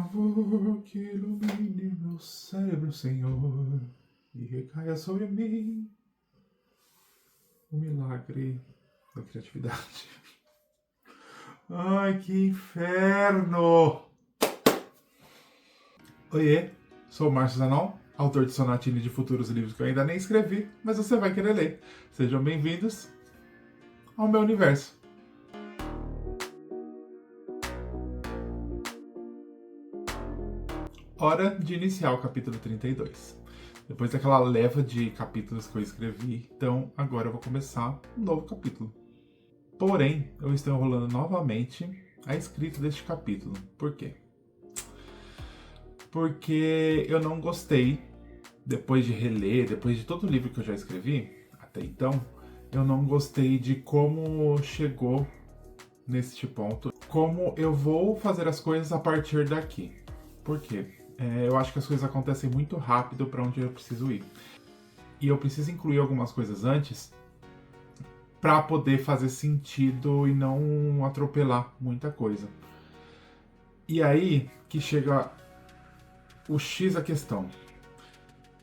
favor que ilumine meu cérebro, Senhor, e recaia sobre mim o milagre da criatividade. Ai, que inferno! Oiê, sou o Márcio Zanon, autor de Sonatine de futuros livros que eu ainda nem escrevi, mas você vai querer ler. Sejam bem-vindos ao meu universo. Hora de iniciar o capítulo 32. Depois daquela leva de capítulos que eu escrevi, então agora eu vou começar um novo capítulo. Porém, eu estou enrolando novamente a escrita deste capítulo. Por quê? Porque eu não gostei, depois de reler, depois de todo o livro que eu já escrevi, até então, eu não gostei de como chegou neste ponto, como eu vou fazer as coisas a partir daqui. Por quê? Eu acho que as coisas acontecem muito rápido para onde eu preciso ir. E eu preciso incluir algumas coisas antes para poder fazer sentido e não atropelar muita coisa. E aí que chega o X da questão.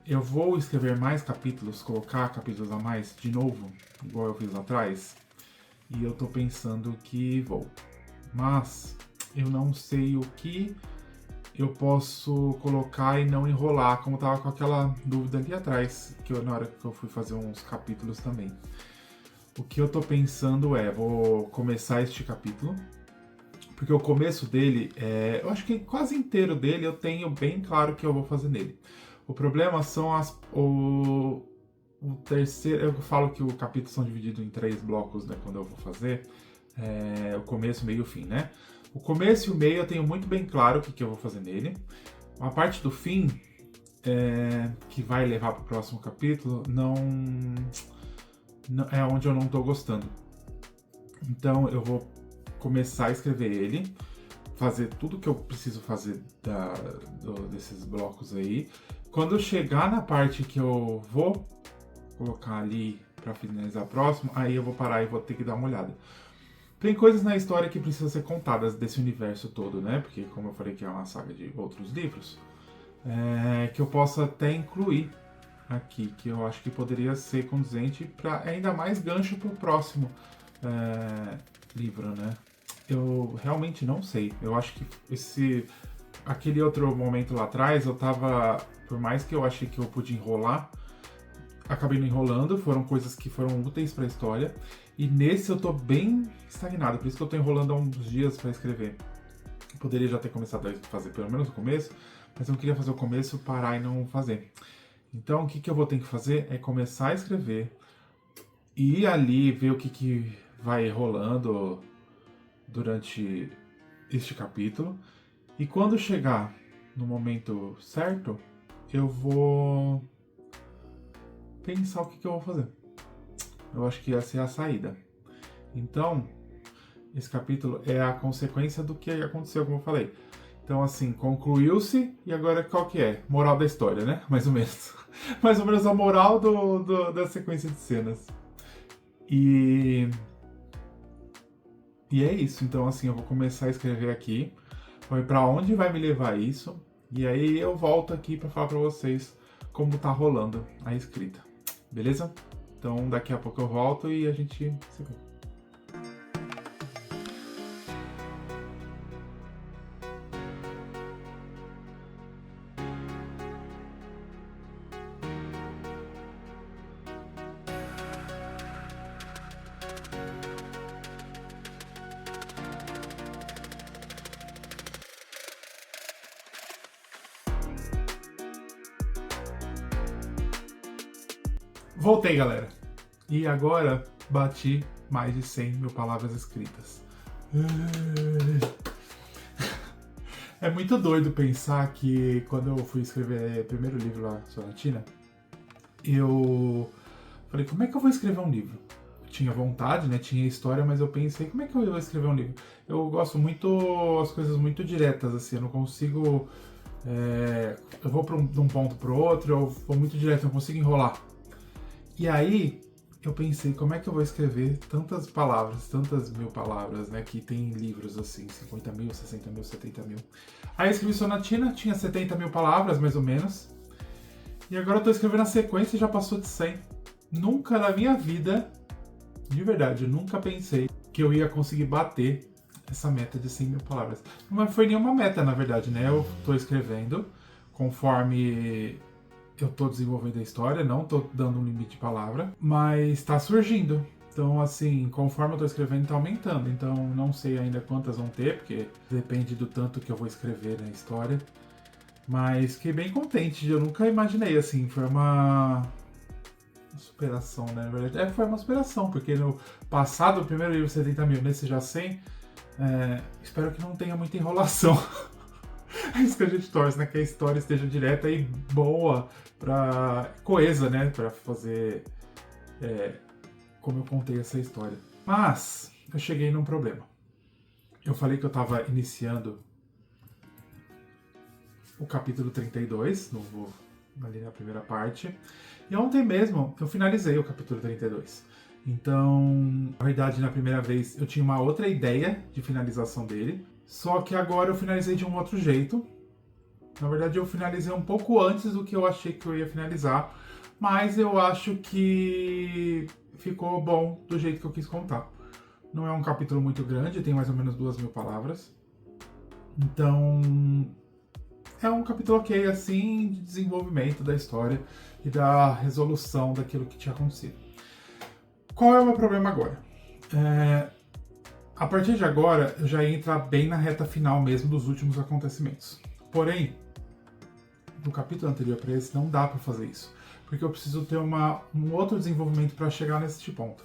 Eu vou escrever mais capítulos, colocar capítulos a mais de novo, igual eu fiz lá atrás, e eu tô pensando que vou. Mas eu não sei o que eu posso colocar e não enrolar, como eu tava com aquela dúvida ali atrás, na hora que eu fui fazer uns capítulos também. O que eu tô pensando vou começar este capítulo, porque o começo dele, eu acho que quase inteiro dele eu tenho bem claro o que eu vou fazer nele. O problema são o terceiro, eu falo que o capítulo são divididos em 3 blocos, né, quando eu vou fazer, o começo, meio e o fim, né? O começo e o meio eu tenho muito bem claro o que eu vou fazer nele. A parte do fim, que vai levar para o próximo capítulo, não é onde eu não estou gostando. Então eu vou começar a escrever ele, fazer tudo que eu preciso fazer desses blocos aí. Quando eu chegar na parte que eu vou colocar ali para finalizar próximo, aí eu vou parar e vou ter que dar uma olhada. Tem coisas na história que precisam ser contadas desse universo todo, né? Porque, como eu falei que é uma saga de outros livros, que eu possa até incluir aqui, que eu acho que poderia ser condizente para ainda mais gancho para o próximo livro, né? Eu realmente não sei. Eu acho que aquele outro momento lá atrás, eu tava, por mais que eu achei que eu podia enrolar, acabei não enrolando, foram coisas que foram úteis para a história. E nesse eu tô bem estagnado, por isso que eu tô enrolando há uns dias para escrever. Eu poderia já ter começado a fazer pelo menos o começo, mas eu não queria fazer o começo, parar e não fazer. Então o que eu vou ter que fazer é começar a escrever, ir ali ver o que vai rolando durante este capítulo. E quando chegar no momento certo, eu vou pensar o que eu vou fazer. Eu acho que essa é a saída. Então, esse capítulo é a consequência do que aconteceu, como eu falei. Então, assim, concluiu-se, e agora qual que é? Moral da história, né? Mais ou menos. Mais ou menos a moral da sequência de cenas. E é isso. Então, assim, eu vou começar a escrever aqui. Vou ver pra onde vai me levar isso. E aí eu volto aqui pra falar pra vocês como tá rolando a escrita. Beleza? Então daqui a pouco eu volto e a gente se vê. Voltei, galera. E agora bati mais de 100 mil palavras escritas. É muito doido pensar que quando eu fui escrever o primeiro livro lá, Sonatina, eu falei, como é que eu vou escrever um livro? Eu tinha vontade, né? Tinha história, mas eu pensei, como é que eu vou escrever um livro? Eu gosto muito as coisas muito diretas, assim, eu não consigo... eu vou de um ponto para o outro, eu vou muito direto, eu não consigo enrolar. E aí, eu pensei, como é que eu vou escrever tantas palavras, tantas mil palavras, né? Que tem livros assim, 50 mil, 60 mil, 70 mil. Aí eu escrevi Sonatina, tinha 70 mil palavras, mais ou menos. E agora eu tô escrevendo a sequência e já passou de 100. Nunca na minha vida, de verdade, eu nunca pensei que eu ia conseguir bater essa meta de 100 mil palavras. Não foi nenhuma meta, na verdade, né? Eu tô escrevendo conforme eu tô desenvolvendo a história, não tô dando um limite de palavra, mas tá surgindo. Então, assim, conforme eu tô escrevendo, tá aumentando. Então, não sei ainda quantas vão ter, porque depende do tanto que eu vou escrever na história. Mas fiquei bem contente, eu nunca imaginei, assim, foi uma superação, né? Na verdade, foi uma superação, porque no passado, o primeiro livro 70 mil, nesse já 100, espero que não tenha muita enrolação. É isso que a gente torce, né? Que a história esteja direta e boa, coesa, né? Pra fazer como eu contei essa história. Mas eu cheguei num problema. Eu falei que eu tava iniciando o capítulo 32, ali na primeira parte. E ontem mesmo eu finalizei o capítulo 32. Então, na verdade, na primeira vez eu tinha uma outra ideia de finalização dele. Só que agora eu finalizei de um outro jeito. Na verdade, eu finalizei um pouco antes do que eu achei que eu ia finalizar. Mas eu acho que ficou bom do jeito que eu quis contar. Não é um capítulo muito grande, tem mais ou menos 2.000 palavras. Então, é um capítulo ok, assim, de desenvolvimento da história e da resolução daquilo que tinha acontecido. Qual é o meu problema agora? A partir de agora, eu já ia entrar bem na reta final mesmo dos últimos acontecimentos. Porém, no capítulo anterior para esse, não dá para fazer isso. Porque eu preciso ter um outro desenvolvimento para chegar nesse ponto,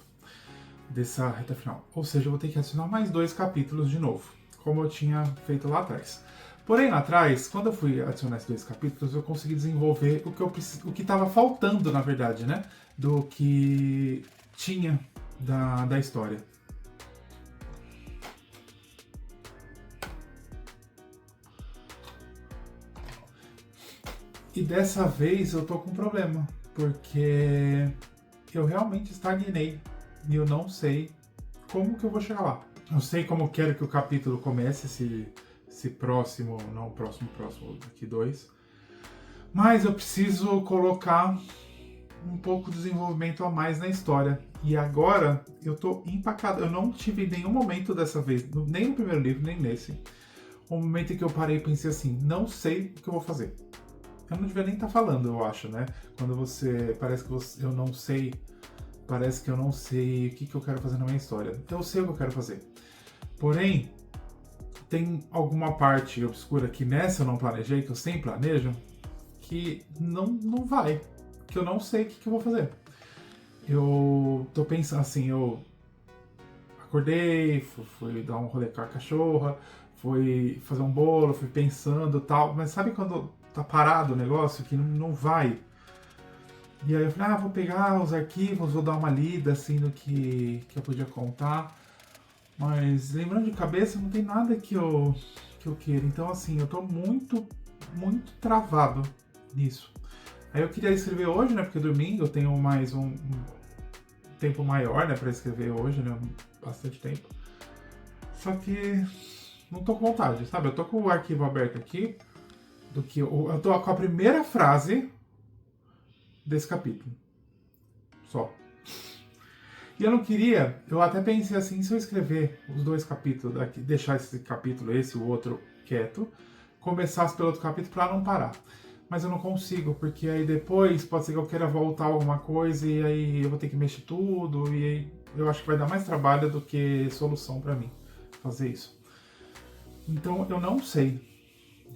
dessa reta final. Ou seja, eu vou ter que adicionar mais 2 capítulos de novo, como eu tinha feito lá atrás. Porém, lá atrás, quando eu fui adicionar esses 2 capítulos, eu consegui desenvolver o que estava faltando, na verdade, né? Do que tinha da história. E dessa vez eu tô com um problema, porque eu realmente estagnei e eu não sei como que eu vou chegar lá. Eu sei como quero que o capítulo comece, esse próximo, não o próximo, daqui 2. Mas eu preciso colocar um pouco de desenvolvimento a mais na história. E agora eu tô empacado. Eu não tive nenhum momento dessa vez, nem no primeiro livro, nem nesse, um momento em que eu parei e pensei assim, não sei o que eu vou fazer. Eu não devia nem estar falando, eu acho, né? Quando eu não sei, parece que eu não sei o que eu quero fazer na minha história. Então eu sei o que eu quero fazer. Porém, tem alguma parte obscura que nessa eu não planejei, que eu sempre planejo, que não vai, que eu não sei o que eu vou fazer. Eu tô pensando assim, eu acordei, fui dar um rolê com a cachorra, fui fazer um bolo, fui pensando e tal, mas sabe quando tá parado o negócio, que não vai? E aí eu falei, vou pegar os arquivos, vou dar uma lida assim no que eu podia contar, mas lembrando de cabeça não tem nada que eu queira, então assim, eu tô muito travado nisso. Aí eu queria escrever hoje, né, porque domingo eu tenho mais um tempo maior, né, pra escrever hoje, né, bastante tempo. Só que não tô com vontade, sabe? Eu tô com o arquivo aberto aqui, eu tô com a primeira frase desse capítulo. Só. E eu não queria, eu até pensei assim, se eu escrever os 2 capítulos daqui, deixar esse capítulo, esse e o outro quieto, começasse pelo outro capítulo pra não parar. Mas eu não consigo, porque aí depois pode ser que eu queira voltar alguma coisa e aí eu vou ter que mexer tudo e aí eu acho que vai dar mais trabalho do que solução pra mim fazer isso. Então eu não sei.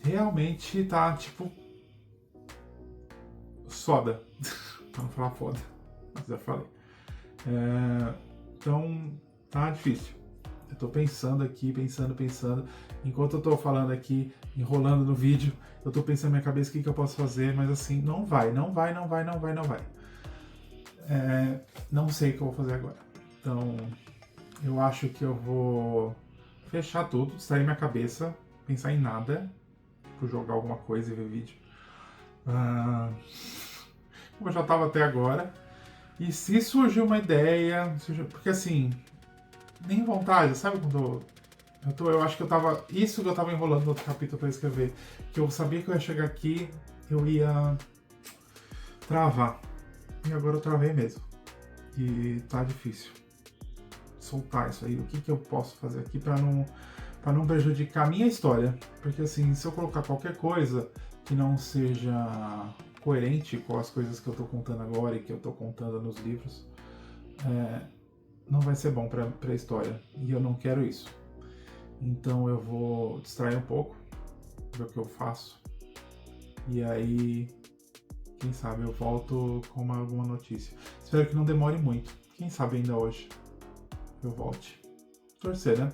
Realmente tá tipo soda. Pra não falar foda, mas já falei. Então tá difícil. Eu tô pensando aqui, pensando. Enquanto eu tô falando aqui, enrolando no vídeo, eu tô pensando na minha cabeça o que eu posso fazer, mas assim, não vai. Não sei o que eu vou fazer agora. Então, eu acho que eu vou fechar tudo, sair minha cabeça, pensar em nada, tipo, jogar alguma coisa e ver vídeo. Como eu já tava até agora. E se surgir uma ideia, porque assim, nem vontade, sabe quando eu acho que eu tava, isso que eu tava enrolando no outro capítulo pra escrever, que eu sabia que eu ia chegar aqui, eu ia travar. E agora eu travei mesmo. E tá difícil soltar isso aí. O que eu posso fazer aqui pra não prejudicar a minha história? Porque assim, se eu colocar qualquer coisa que não seja coerente com as coisas que eu tô contando agora e que eu tô contando nos livros, não vai ser bom pra história. E eu não quero isso. Então eu vou distrair um pouco, ver o que eu faço. E aí, quem sabe eu volto com alguma notícia. Espero que não demore muito. Quem sabe ainda hoje eu volte. Torcer, né?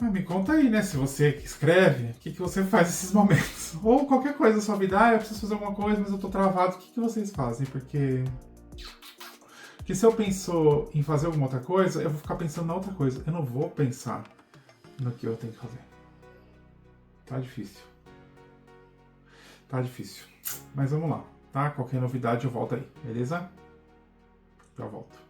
Me conta aí, né? Se você que escreve, o que você faz nesses momentos? Ou qualquer coisa da sua vida. Eu preciso fazer alguma coisa, mas eu tô travado. O que vocês fazem? Porque se eu penso em fazer alguma outra coisa, eu vou ficar pensando na outra coisa. Eu não vou pensar no que eu tenho que fazer. Tá difícil. Tá difícil. Mas vamos lá, tá? Qualquer novidade eu volto aí, beleza? Já volto.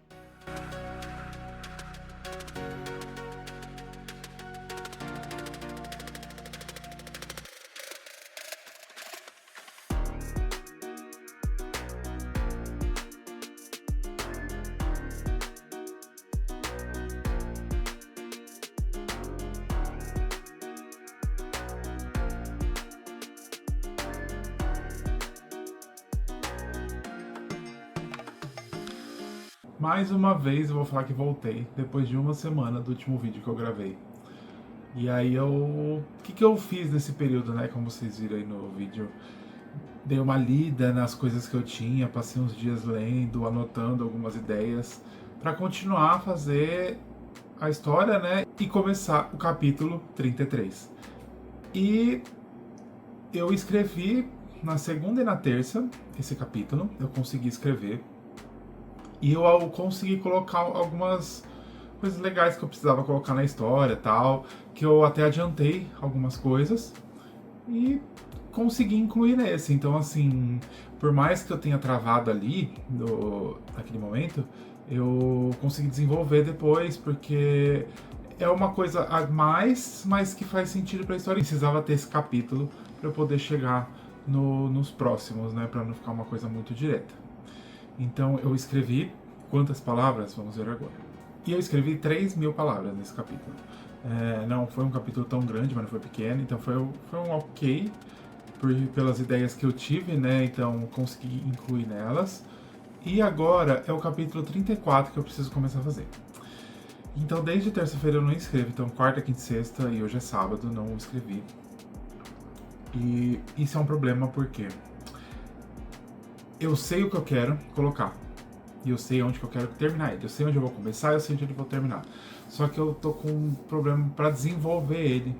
Mais uma vez eu vou falar que voltei, depois de uma semana do último vídeo que eu gravei. E aí o que eu fiz nesse período, né? Como vocês viram aí no vídeo. Dei uma lida nas coisas que eu tinha, passei uns dias lendo, anotando algumas ideias, para continuar a fazer a história, né? E começar o capítulo 33. E eu escrevi na segunda e na terça esse capítulo, eu consegui escrever. E eu consegui colocar algumas coisas legais que eu precisava colocar na história e tal, que eu até adiantei algumas coisas e consegui incluir nesse. Então, assim, por mais que eu tenha travado ali naquele momento, eu consegui desenvolver depois, porque é uma coisa a mais, mas que faz sentido para a história. Eu precisava ter esse capítulo para eu poder chegar nos próximos, né, para não ficar uma coisa muito direta. Então eu escrevi quantas palavras? Vamos ver agora. E eu escrevi 3.000 palavras nesse capítulo. Não foi um capítulo tão grande, mas não foi pequeno, então foi um ok pelas ideias que eu tive, né? Então consegui incluir nelas. E agora é o capítulo 34 que eu preciso começar a fazer. Então desde terça-feira eu não escrevo, então quarta, quinta e sexta, e hoje é sábado, não escrevi. E isso é um problema porque eu sei o que eu quero colocar. E eu sei onde que eu quero terminar ele. Eu sei onde eu vou começar, eu sei onde eu vou terminar. Só que eu tô com um problema para desenvolver ele.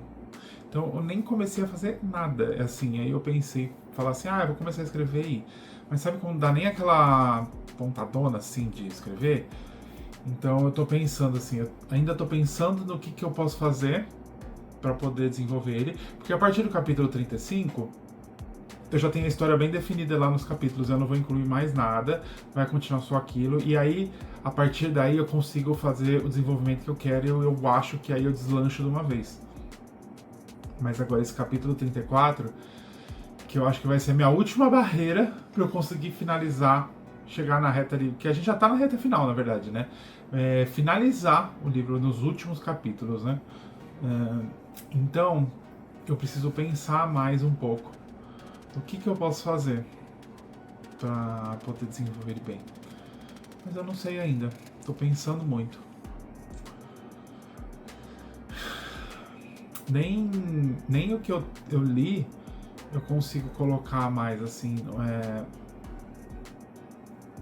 Então eu nem comecei a fazer nada. Assim, aí eu pensei, falar assim, eu vou começar a escrever aí. Mas sabe quando dá nem aquela pontadona assim de escrever? Então eu tô pensando assim, eu ainda tô pensando no que eu posso fazer para poder desenvolver ele. Porque a partir do capítulo 35, eu já tenho a história bem definida lá nos capítulos, eu não vou incluir mais nada, vai continuar só aquilo, e aí, a partir daí, eu consigo fazer o desenvolvimento que eu quero e eu acho que aí eu deslancho de uma vez. Mas agora esse capítulo 34, que eu acho que vai ser a minha última barreira para eu conseguir finalizar, chegar na reta ali, que a gente já tá na reta final, na verdade, né? Finalizar o livro nos últimos capítulos, né? Então, eu preciso pensar mais um pouco. O que eu posso fazer para poder desenvolver ele bem? Mas eu não sei ainda. Tô pensando muito. Nem o que eu li eu consigo colocar mais assim.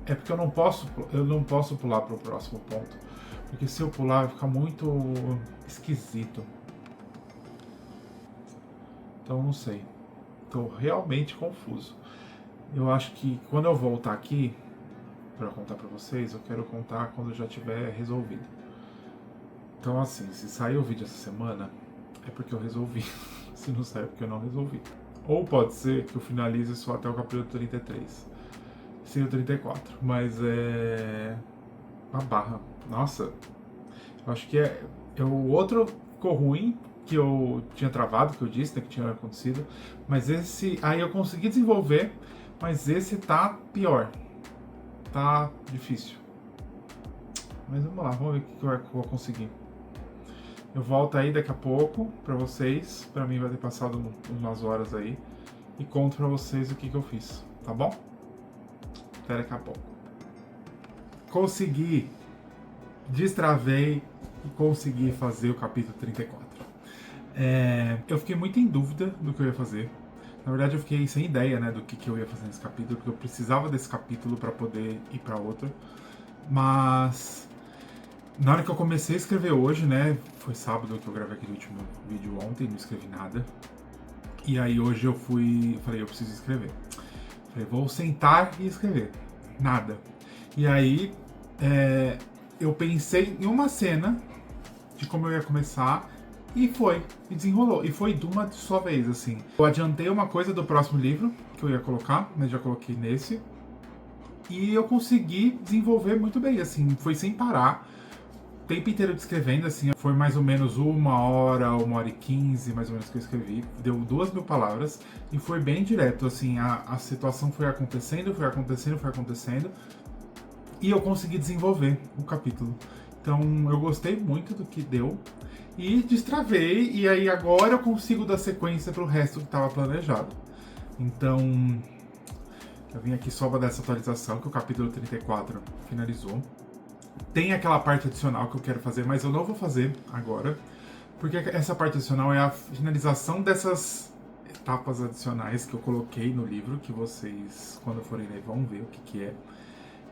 É porque eu não posso pular para o próximo ponto. Porque se eu pular vai ficar muito esquisito. Então não sei. Tô realmente confuso. Eu acho que quando eu voltar aqui para contar para vocês, eu quero contar quando eu já tiver resolvido. Então assim, se sair o vídeo essa semana, é porque eu resolvi. Se não sair, é porque eu não resolvi. Ou pode ser que eu finalize só até o capítulo 33. sem o 34. Mas é... uma barra. Nossa, eu acho que o outro ficou ruim, que eu tinha travado, que eu disse, né, que tinha acontecido. Mas esse... aí eu consegui desenvolver, mas esse tá pior. Tá difícil. Mas vamos lá, vamos ver o que eu vou conseguir. Eu volto aí daqui a pouco pra vocês. Pra mim vai ter passado umas horas aí. E conto pra vocês o que eu fiz, tá bom? Até daqui a pouco. Consegui. Destravei e consegui fazer o capítulo 34. Eu fiquei muito em dúvida do que eu ia fazer. Na verdade eu fiquei sem ideia, né, do que eu ia fazer nesse capítulo. Porque eu precisava desse capítulo pra poder ir pra outro. Mas... na hora que eu comecei a escrever hoje, né, foi sábado que eu gravei aquele último vídeo ontem, não escrevi nada. E aí hoje eu falei, eu preciso escrever. Falei, vou sentar e escrever. Nada. E aí eu pensei em uma cena de como eu ia começar e desenrolou. E foi de uma só vez, assim. Eu adiantei uma coisa do próximo livro que eu ia colocar, mas já coloquei nesse. E eu consegui desenvolver muito bem, assim, foi sem parar. O tempo inteiro descrevendo, assim, foi mais ou menos 1 hora e 15, mais ou menos, que eu escrevi. Deu 2.000 palavras e foi bem direto, assim, a situação foi acontecendo. E eu consegui desenvolver o capítulo. Então, eu gostei muito do que deu e destravei, e aí agora eu consigo dar sequência pro resto que estava planejado. Então, eu vim aqui só para dar essa atualização, que o capítulo 34 finalizou. Tem aquela parte adicional que eu quero fazer, mas eu não vou fazer agora, porque essa parte adicional é a finalização dessas etapas adicionais que eu coloquei no livro, que vocês, quando forem ler, vão ver o que é.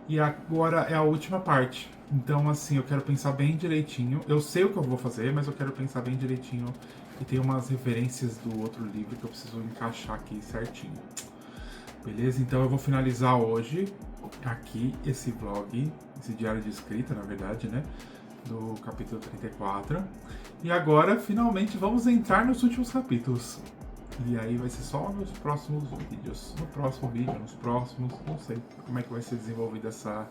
E agora é a última parte. Então, assim, eu quero pensar bem direitinho. Eu sei o que eu vou fazer, mas eu quero pensar bem direitinho. E tem umas referências do outro livro que eu preciso encaixar aqui certinho. Beleza? Então eu vou finalizar hoje aqui esse vlog, esse diário de escrita, na verdade, né? Do capítulo 34. E agora, finalmente, vamos entrar nos últimos capítulos. E aí vai ser só nos próximos vídeos. No próximo vídeo, nos próximos, não sei como é que vai ser desenvolvida essa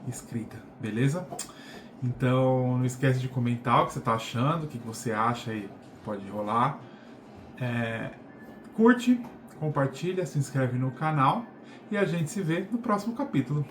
escrita, beleza? Então não esquece de comentar o que você tá achando, o que você acha aí que pode rolar. Curte, compartilha, se inscreve no canal e a gente se vê no próximo capítulo.